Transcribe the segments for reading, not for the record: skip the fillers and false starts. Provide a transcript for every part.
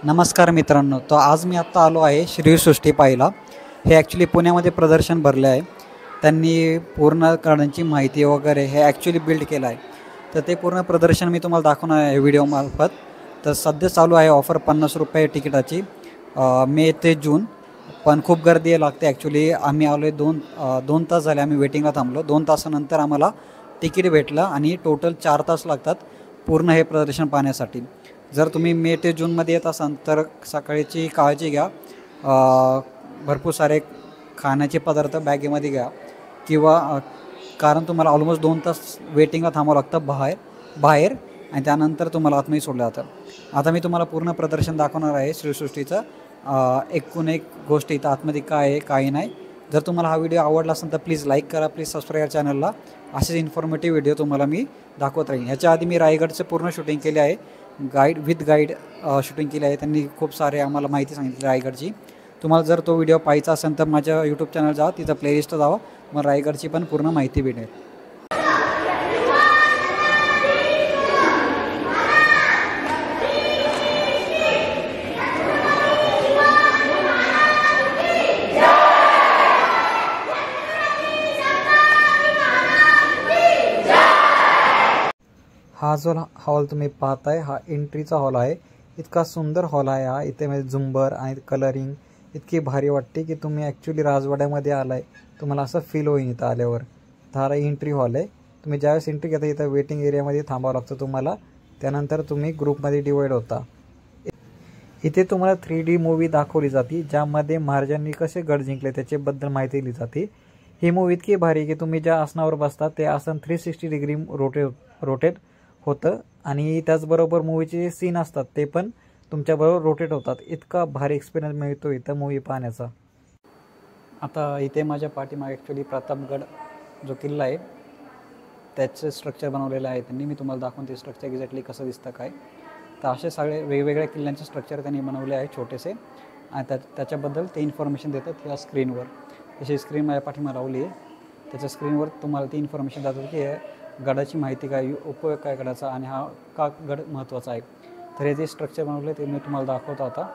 नमस्कार मित्रांनो. तर आज मी आत्ता आलो आहे श्रीसृष्टी पाहायला. हे ॲक्च्युली पुण्यामध्ये प्रदर्शन भरले आहे. त्यांनी पूर्ण गार्डनची माहिती वगैरे हे ॲक्च्युली बिल्ड केलं आहे. तर ते पूर्ण प्रदर्शन मी तुम्हाला दाखवणार आहे व्हिडिओमार्फत. तर सध्या चालू आहे ऑफर ₹50 तिकिटाची, मे ते जून. पण खूप गर्दी लागते ॲक्च्युली. आम्ही आलो आहे 2 तास झाले, आम्ही वेटिंगला थांबलो. 2 तासानंतर आम्हाला तिकीट भेटलं आणि टोटल 4 तास लागतात पूर्ण हे प्रदर्शन पाहण्यासाठी. जर तुम्ही मे ते जूनमध्ये येत असाल तर सकाळची काळजी घ्या. भरपूर सारे खाण्याचे पदार्थ बॅगेमध्ये घ्या किंवा कारण तुम्हाला ऑलमोस्ट 2 तास वेटिंगला थांबावं लागतं बाहेर आणि त्यानंतर तुम्हाला आतमध्ये सोडलं जातं. आता मी तुम्हाला पूर्ण प्रदर्शन दाखवणार आहे श्रीसृष्टीचं. एकूण एक गोष्ट इथं आतमध्ये काय आहे काही नाही. जर तुम्हाला हा व्हिडिओ आवडला असेल तर प्लीज लाईक करा, प्लीज सबस्क्राईब चॅनलला. असेच इन्फॉर्मेटिव्ह व्हिडिओ तुम्हाला मी दाखवत राहीन. ह्याच्या आधी मी रायगडचं पूर्ण शूटिंग केले आहे, गाईड शूटिंग केली आहे. त्यांनी खूप सारे आम्हाला माहिती सांगितली रायगडची. तुम्हाला जर तो व्हिडिओ पाहायचा असेल तर माझ्या यूट्यूब चॅनल जा, तिथं प्लेलिस्ट जावा, मग रायगडची पण पूर्ण माहिती भेटेल. हा जो हॉल तुम्ही पाहताय हा एंट्रीचा हॉल आहे. इतका सुंदर हॉल आहे हा. इथे म्हणजे झुंबर आणि कलरिंग इतकी भारी वाटते की तुम्ही ॲक्च्युली राजवाड्यामध्ये आलाय, तुम्हाला असं फील होईल इथं आल्यावर. तर हा एंट्री हॉल आहे. तुम्ही ज्यावेळेस एंट्री घेता इथं वेटिंग एरियामध्ये थांबावं लागतं तुम्हाला. त्यानंतर तुम्ही ग्रुपमध्ये डिवाईड होता. इथे तुम्हाला 3D मूवी दाखवली जाते, ज्यामध्ये महाराजांनी कसे गड जिंकले त्याच्याबद्दल माहिती दिली जाते. ही मूवी इतकी भारी की तुम्ही ज्या आसनावर बसता ते आसन 360 डिग्री रोटेट होतं आणि त्याचबरोबर मूवीचे जे सीन असतात ते पण तुमच्याबरोबर रोटेट होतात. इतका भारी एक्सपिरियन्स मिळतो इथं मूवी पाहण्याचा. आता इथे माझ्या पाठीमागे ॲक्च्युली प्रतापगड जो किल्ला आहे त्याचं स्ट्रक्चर बनवलेलं आहे त्यांनी. मी तुम्हाला दाखवून ते स्ट्रक्चर एक्झॅक्टली कसं दिसतं काय. तर असे सगळे वेगवेगळ्या किल्ल्यांचे स्ट्रक्चर त्यांनी बनवले आहे छोटेसे, आणि त्याच्याबद्दल ते इन्फॉर्मेशन देतात या स्क्रीनवर. जशी स्क्रीन माझ्या पाठीमा लावली आहे त्याच्या स्क्रीनवर तुम्हाला ती इन्फॉर्मेशन दाखवतात की गडाची माहिती काय, उपयोग काय गडाचा आणि हा का गड महत्त्वाचा आहे. तर हे जे स्ट्रक्चर बनवलं ते मी तुम्हाला दाखवतो आता.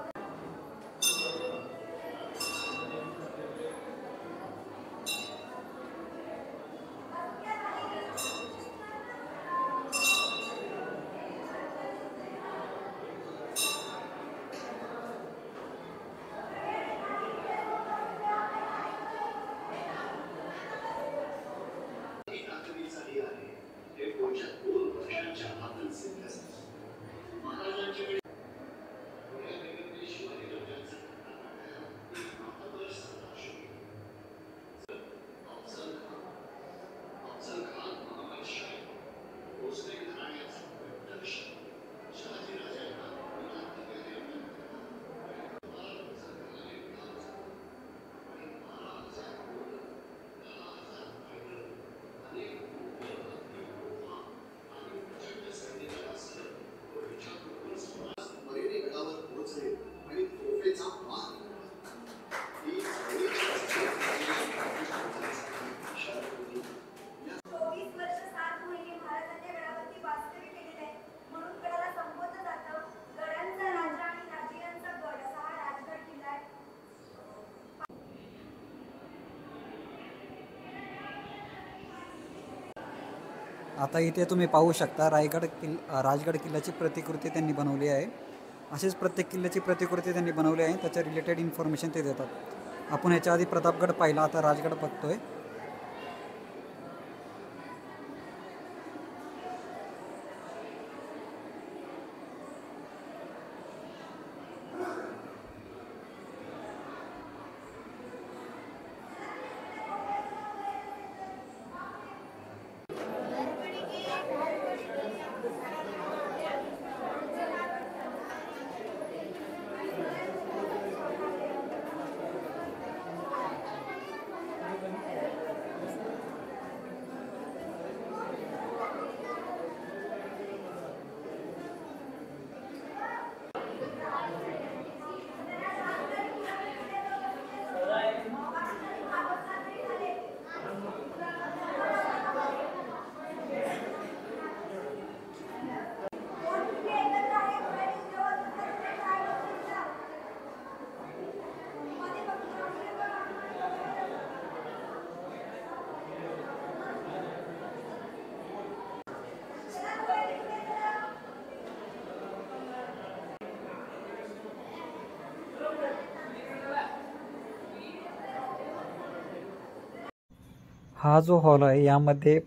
आता इथे तुम्ही पाहू शकता राजगड किल्ल्याची प्रतिकृती त्यांनी बनवली आहे. असेच प्रत्येक किल्ल्याची प्रतिकृती त्यांनी बनवली आहे, त्याच्या रिलेटेड इन्फॉर्मेशन ते देतात. आपण ह्याच्या आधी प्रतापगड पाहिला, आता राजगड बघतोय. हा जो हॉल आहे यामध्ये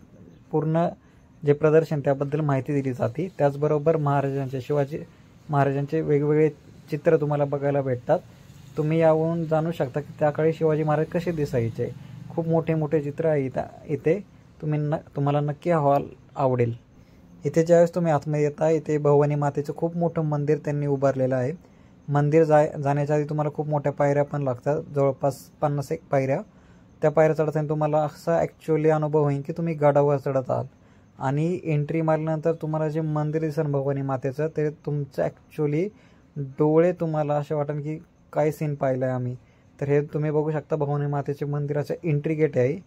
पूर्ण जे प्रदर्शन त्याबद्दल माहिती दिली जाते। त्याचबरोबर शिवाजी महाराजांचे वेगवेगळे चित्र तुम्हाला बघायला भेटतात। तुम्ही यावरून जाणू शकता की त्या काळी शिवाजी महाराज कसे दिसायचे। खूप मोठे मोठे चित्र आहे इथे तुम्हाला नक्की हा हॉल आवडेल। इथे ज्यावेळेस तुम्ही आतमध्ये येता इथे भवानी मातेचं खूप मोठं मंदिर त्यांनी उभारलेलं आहे। मंदिर जाण्याच्या आधी तुम्हाला खूप मोठ्या पायऱ्या पण लागतात, जवळपास 50 पायऱ्या। त्या पायऱ्या चढताना तुम्हाला असा ॲक्च्युअली अनुभव होईल की तुम्ही गडावर चढत आहात आणि एंट्री मारल्यानंतर तुम्हाला जे मंदिर दिसेल भवानी मातेचं ते तुमचं ॲक्च्युअली डोळे तुम्हाला असे वाटेल की काय सीन पाहिलं आहे आम्ही। तर हे तुम्ही बघू शकता भवानी मातेचे मंदिराचं एंट्री गेट आहे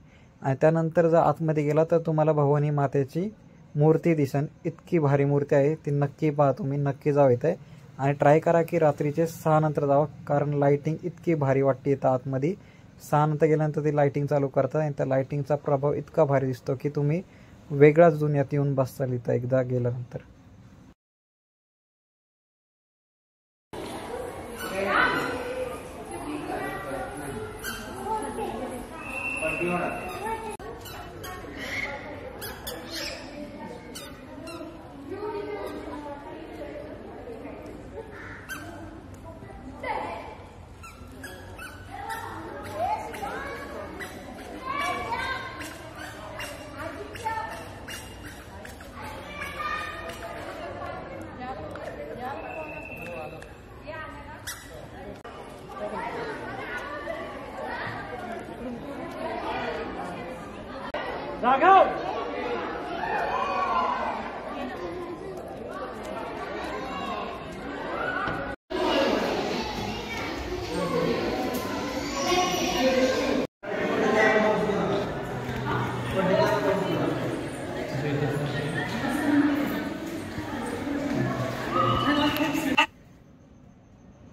आणि त्यानंतर जर आतमध्ये गेला तर तुम्हाला भवानी मातेची मूर्ती दिसेल। इतकी भारी मूर्ती आहे ती, नक्की पहा तुम्ही, नक्की जाऊ इथे आणि ट्राय करा की रात्रीचे 6 नंतर जावं, कारण लाईटिंग इतकी भारी वाटते इथं आतमध्ये। 6 नंतर गेल्यानंतर ती लाईटिंग चालू करतात आणि त्या लाईटिंगचा प्रभाव इतका भारी दिसतो की तुम्ही वेगळ्याच दुनियात येऊन बसताल इथं एकदा गेल्यानंतर।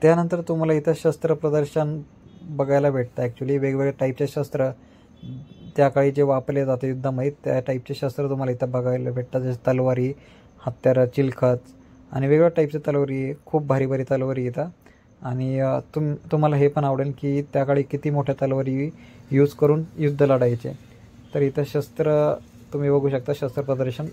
त्यानंतर तुम्हाला इथं शस्त्र प्रदर्शन बघायला भेटतं। ॲक्च्युली वेगवेगळ्या टाईपचे शस्त्र त्या काळी जे वापरले जाते युद्धामध्ये त्या टाईपचे शस्त्र तुम्हाला इथं बघायला भेटतात, जसे तलवारी, हत्यारं, चिलखत आणि वेगवेगळ्या टाईपचे तलवारी, खूप भारी भारी तलवारी इथं। आणि तुम्हाला हे पण आवडेल की त्या काळी किती मोठ्या तलवारी यूज करून युद्ध लढायचे। तर इथं शस्त्र तुम्ही बघू शकता, शस्त्र प्रदर्शन